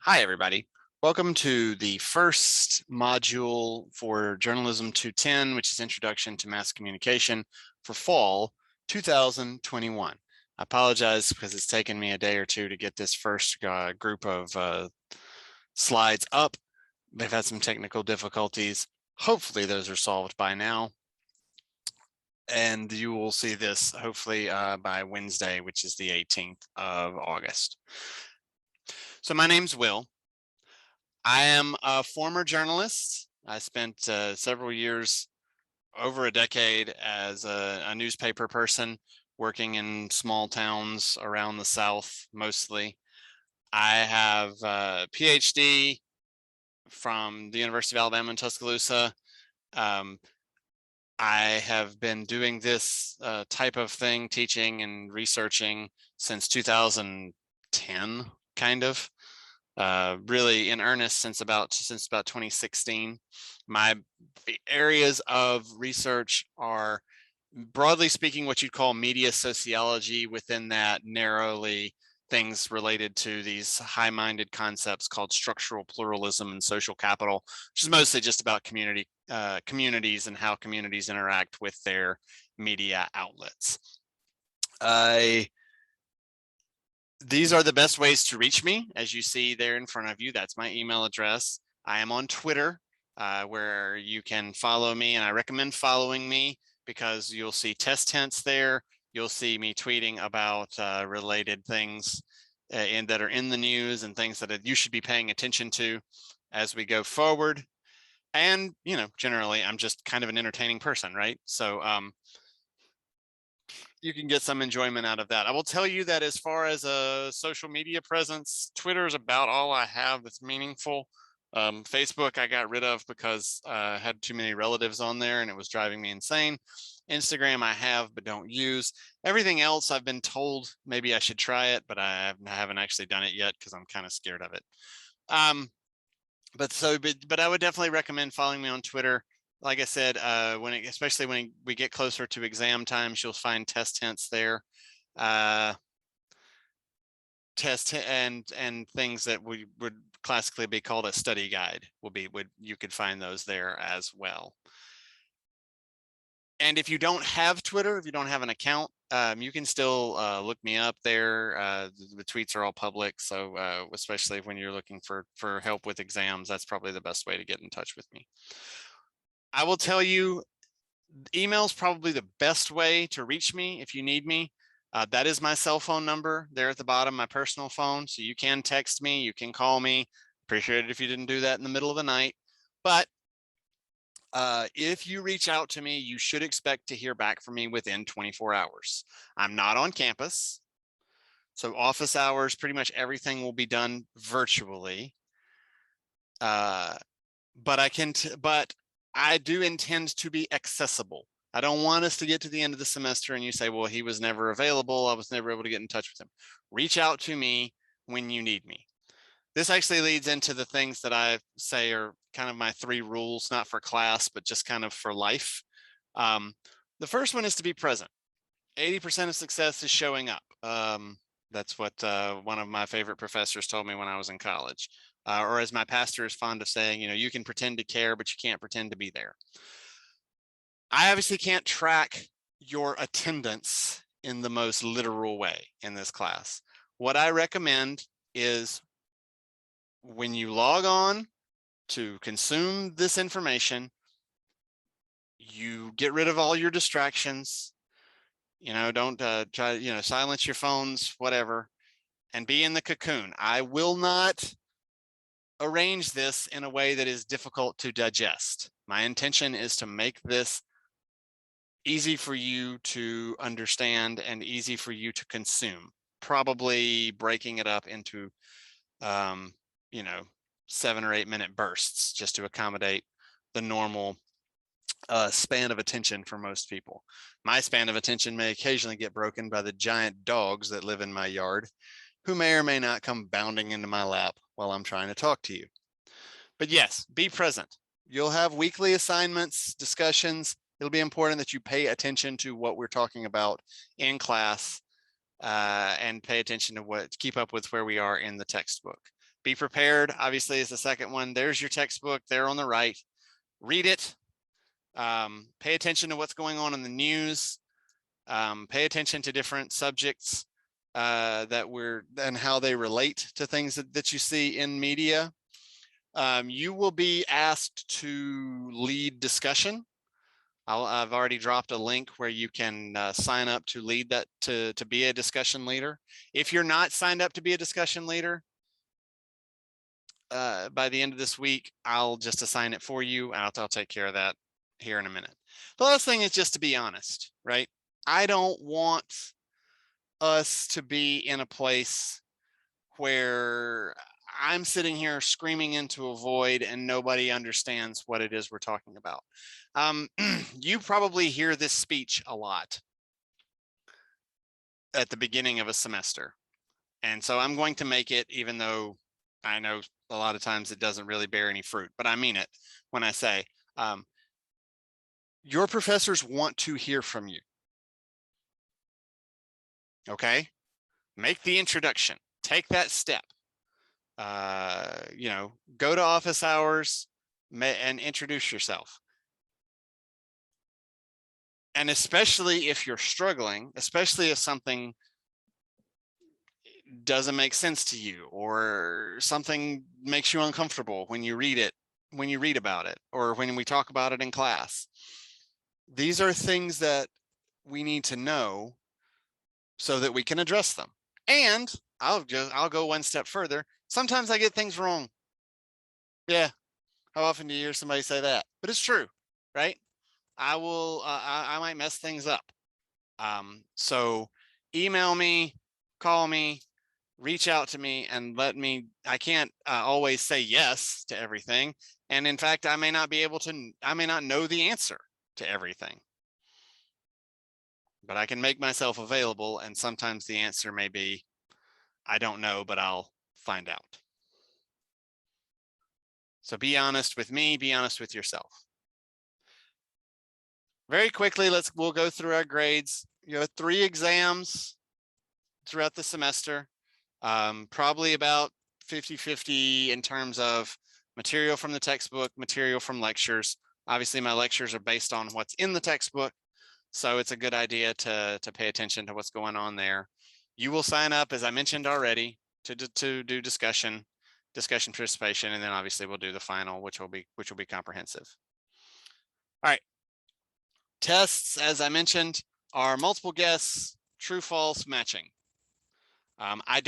Hi, everybody. Welcome to the first module for Journalism 210, which is Introduction to Mass Communication for fall 2021. I apologize because it's taken me a day or two to get this first group of slides up. They've had some technical difficulties. Hopefully those are solved by now. And you will see this hopefully by Wednesday, which is the 18th of August. So my name's Will. I am a former journalist. I spent several years, over a decade, as a newspaper person working in small towns around the South mostly. I have a PhD from the University of Alabama in Tuscaloosa. I have been doing this type of thing, teaching and researching, since 2010, kind of. Really in earnest since about 2016. My areas of research are, broadly speaking, what you'd call media sociology. Within that, narrowly, things related to these high-minded concepts called structural pluralism and social capital, which is mostly just about communities and how communities interact with their media outlets. These are the best ways to reach me. As you see there in front of you, that's my email address. I am on Twitter, where you can follow me, and I recommend following me because you'll see test hints there. You'll see me tweeting about related things that are in the news and things that you should be paying attention to as we go forward. And, generally, I'm just kind of an entertaining person, right? So you can get some enjoyment out of that. I will tell you that as far as a social media presence, Twitter is about all I have that's meaningful. Facebook I got rid of because I had too many relatives on there and it was driving me insane. Instagram I have but don't use. Everything else I've been told maybe I should try it, but I haven't actually done it yet because I'm kind of scared of it. But I would definitely recommend following me on Twitter. Like I said, especially when we get closer to exam times, you'll find test hints there. Test and things that we would classically be called a study guide you could find those there as well. And if you don't have Twitter, if you don't have an account, you can still look me up there. The tweets are all public, so especially when you're looking for help with exams, that's probably the best way to get in touch with me. I will tell you, email is probably the best way to reach me if you need me. That is my cell phone number there at the bottom, my personal phone. So you can text me, you can call me. Appreciate it if you didn't do that in the middle of the night. But if you reach out to me, you should expect to hear back from me within 24 hours. I'm not on campus. So office hours, pretty much everything will be done virtually. But I do intend to be accessible. I don't want us to get to the end of the semester and you say, well, he was never available. I was never able to get in touch with him. Reach out to me when you need me. This actually leads into the things that I say are kind of my 3 rules, not for class, but just kind of for life. The first one is to be present. 80% of success is showing up. That's what one of my favorite professors told me when I was in college. Or as my pastor is fond of saying, you can pretend to care, but you can't pretend to be there. I obviously can't track your attendance in the most literal way in this class. What I recommend is when you log on to consume this information, you get rid of all your distractions. Don't try, silence your phones, whatever, and be in the cocoon. I will not arrange this in a way that is difficult to digest. My intention is to make this easy for you to understand and easy for you to consume, probably breaking it up into 7 or 8 minute bursts just to accommodate the normal span of attention for most people. My span of attention may occasionally get broken by the giant dogs that live in my yard, who may or may not come bounding into my lap while I'm trying to talk to you. But yes, be present. You'll have weekly assignments, discussions. It'll be important that you pay attention to what we're talking about in class and pay attention to keep up with where we are in the textbook. Be prepared, obviously, is the second one. There's your textbook there on the right. Read it. Pay attention to what's going on in the news. Pay attention to different subjects and how they relate to things that you see in media. You will be asked to lead discussion. I've already dropped a link where you can sign up to lead that, to be a discussion leader. If you're not signed up to be a discussion leader, by the end of this week, I'll just assign it for you. I'll take care of that here in a minute. The last thing is just to be honest, right? I don't want us to be in a place where I'm sitting here screaming into a void and nobody understands what it is we're talking about. You probably hear this speech a lot at the beginning of a semester. And so I'm going to make it, even though I know a lot of times it doesn't really bear any fruit, but I mean it when I say, your professors want to hear from you. Okay? Make the introduction, take that step. Go to office hours and introduce yourself. And especially if you're struggling, especially if something doesn't make sense to you or something makes you uncomfortable when you read it, when you read about it, or when we talk about it in class. These are things that we need to know so that we can address them. And I'll go one step further. Sometimes I get things wrong. Yeah. How often do you hear somebody say that? But it's true, right? I might mess things up. So email me, call me, reach out to me, and I can't always say yes to everything. And in fact, I may not know the answer to everything, but I can make myself available. And sometimes the answer may be, I don't know, but I'll find out. So be honest with me, be honest with yourself. Very quickly, we'll go through our grades. You have 3 exams throughout the semester, probably about 50-50 in terms of material from the textbook, material from lectures. Obviously, my lectures are based on what's in the textbook, so it's a good idea to pay attention to what's going on there. You will sign up, as I mentioned already, to do discussion participation, and then obviously we'll do the final, which will be comprehensive. All right. Tests, as I mentioned, are multiple guess, true, false, matching. Often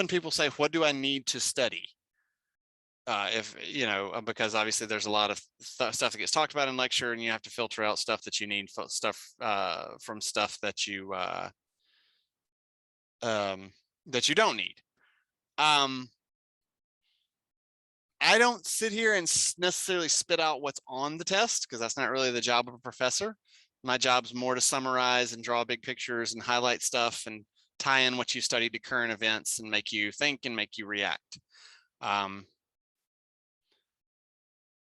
people say, what do I need to study? Because obviously there's a lot of stuff that gets talked about in lecture, and you have to filter out stuff that you need, from stuff that you don't need. I don't sit here and necessarily spit out what's on the test, because that's not really the job of a professor. My job's more to summarize and draw big pictures and highlight stuff and tie in what you studied to current events and make you think and make you react.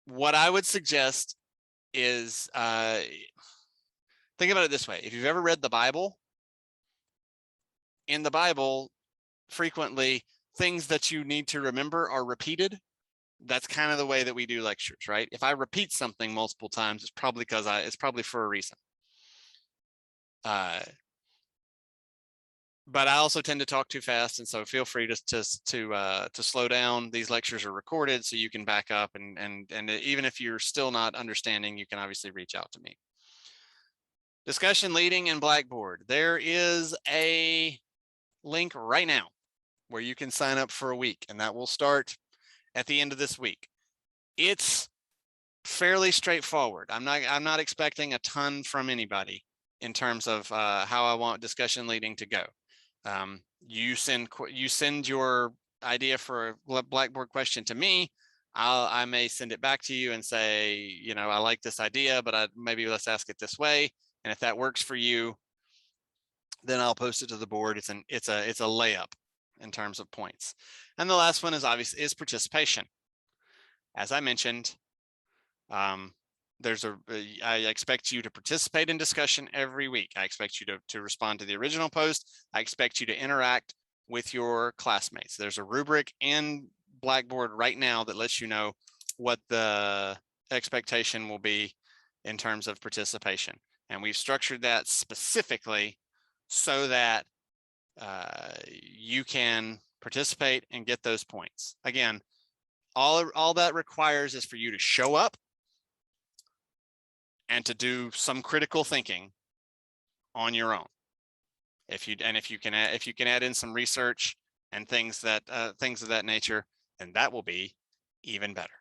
What I would suggest is, think about it this way. If you've ever read the Bible, in the Bible, frequently things that you need to remember are repeated. That's kind of the way that we do lectures, right? If I repeat something multiple times, it's probably for a reason. But I also tend to talk too fast, and so feel free to slow down. These lectures are recorded, so you can back up, and even if you're still not understanding, you can obviously reach out to me. Discussion leading in Blackboard. There is a link right now where you can sign up for a week, and that will start at the end of this week. It's fairly straightforward. I'm not expecting a ton from anybody in terms of how I want discussion leading to go. You send your idea for a Blackboard question to me. I may send it back to you and say, I like this idea, but maybe let's ask it this way. And if that works for you, then I'll post it to the board. It's a layup in terms of points. And the last one is participation. As I mentioned, I expect you to participate in discussion every week. I expect you to respond to the original post. I expect you to interact with your classmates. There's a rubric in Blackboard right now that lets you know what the expectation will be in terms of participation. And we've structured that specifically so that you can participate and get those points. Again, all that requires is for you to show up and to do some critical thinking on your own. If you can add in some research and things of that nature, then that will be even better.